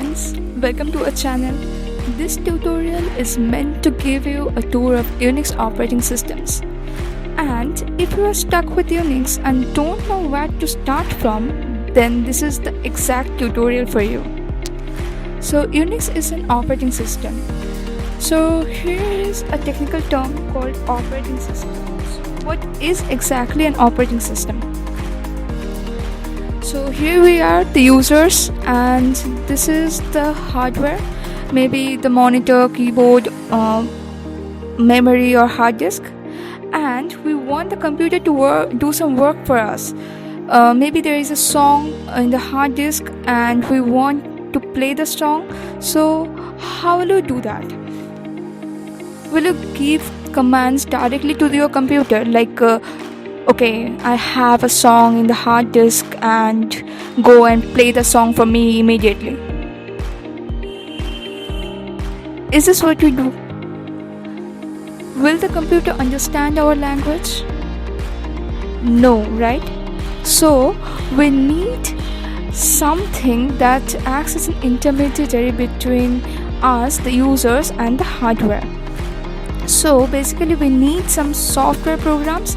friends, welcome to our channel. This tutorial is meant to give you a tour of Unix operating systems. And if you are stuck with Unix and don't know where to start from, then this is the exact tutorial for you. So Unix is an operating system. So here is a technical term called operating system. So what is exactly an operating system? So here we are, the users, and this is the hardware, maybe the monitor, keyboard, memory or hard disk, and we want the computer to do some work for us. Maybe there is a song in the hard disk and we want to play the song. So how will you do that? Will you give commands directly to your computer, like okay, I have a song in the hard disk and go and play the song for me immediately? Is this what we do? Will the computer understand our language? No, right? So we need something that acts as an intermediary between us, the users, and the hardware. So basically we need some software programs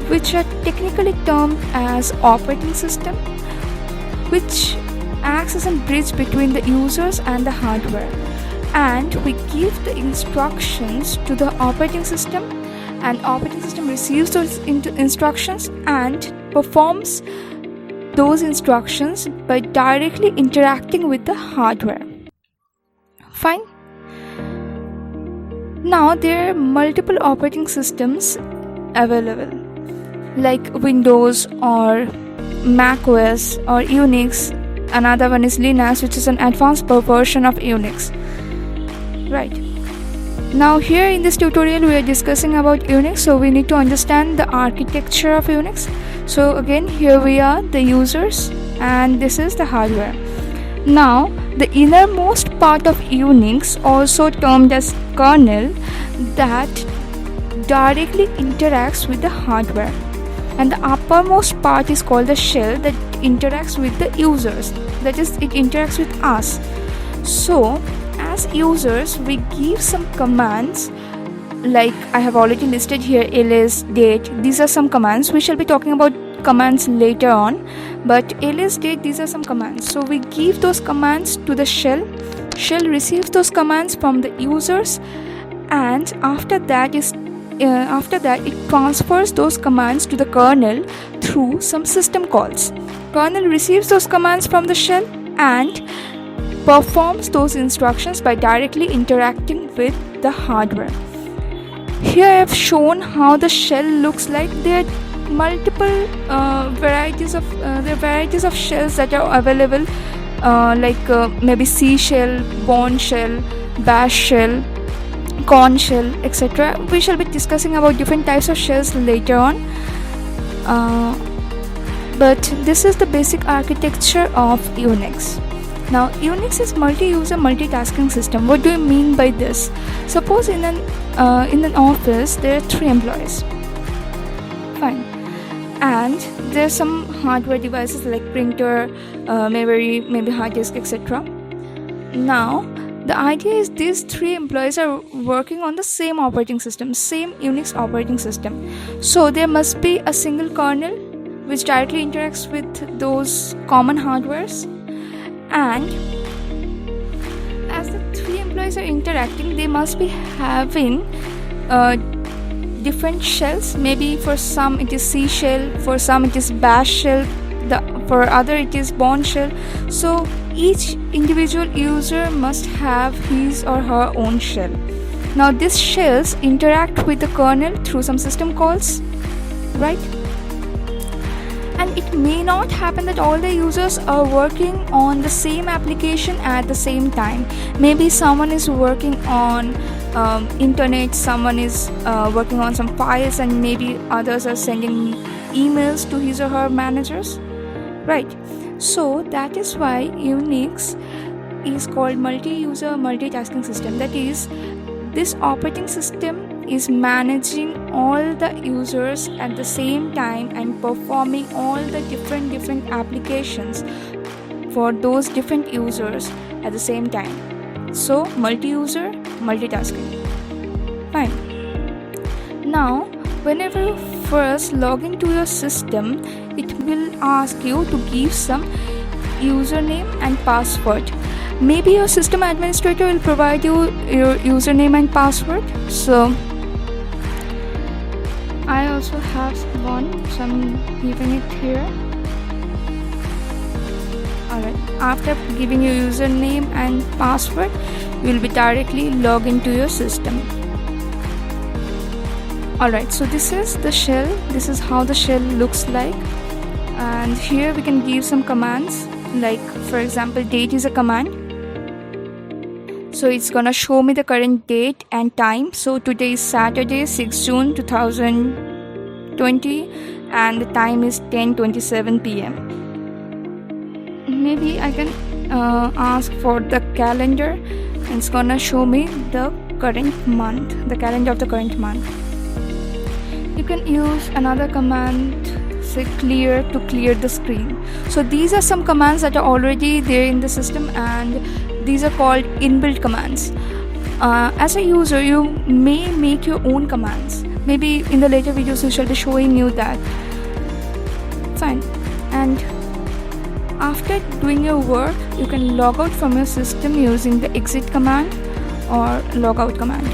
which are technically termed as operating system, which acts as a bridge between the users and the hardware. And we give the instructions to the operating system, and operating system receives those instructions and performs those instructions by directly interacting with the hardware. Fine. Now there are multiple operating systems available, like Windows or Mac OS or Unix. Another one is Linux, which is an advanced version of Unix. Right. Now here in this tutorial we are discussing about Unix, so we need to understand the architecture of Unix. So again, here we are, the users, and this is the hardware. Now the innermost part of Unix, also termed as kernel, that directly interacts with the hardware, and the uppermost part is called the shell that interacts with the users, that is, it interacts with us. So as users we give some commands, like I have already listed here, ls, date. These are some commands. We shall be talking about commands later on, but ls, date, these are some commands. So we give those commands to the shell receives those commands from the users, and after that it transfers those commands to the kernel through some system calls. Kernel receives those commands from the shell and performs those instructions by directly interacting with the hardware. Here I have shown how the shell looks like. There are multiple varieties of shells that are available, like maybe C shell, Bourne shell, Bash shell, Corn shell, etc. We shall be discussing about different types of shells later on, but this is the basic architecture of Unix. Now Unix is multi-user multitasking system. What do you mean by this? Suppose in an office there are 3 employees. Fine. And there are some hardware devices like printer, memory, maybe hard disk, etc. Now the idea is these 3 employees are working on the same operating system, same Unix operating system. So there must be a single kernel which directly interacts with those common hardwares. And as the 3 employees are interacting, they must be having different shells. Maybe for some it is C shell, for some it is Bash shell, for other it is Bourne shell. So each individual user must have his or her own shell. Now these shells interact with the kernel through some system calls, right? And it may not happen that all the users are working on the same application at the same time. Maybe someone is working on internet, someone is working on some files, and maybe others are sending emails to his or her managers, right? So that is why Unix is called multi-user multitasking system. That is, this operating system is managing all the users at the same time and performing all the different applications for those different users at the same time. So multi-user, multitasking. Fine. Now whenever you first log into your system, it will ask you to give some username and password. Maybe your system administrator will provide you your username and password. So I also have one, so I'm giving it here. Alright, after giving your username and password, you will be directly logged into your system. Alright, so this is the shell. This is how the shell looks like. And here we can give some commands, like for example, date is a command. So it's gonna show me the current date and time. So today is Saturday, 6 June 2020, and the time is 10:27 p.m. Maybe I can ask for the calendar, and it's gonna show me the current month, the calendar of the current month. You can use another command, say clear, to clear the screen. So these are some commands that are already there in the system, and these are called inbuilt commands. As a user, you may make your own commands. Maybe in the later videos we shall be showing you that. Fine. And after doing your work, you can log out from your system using the exit command or logout command.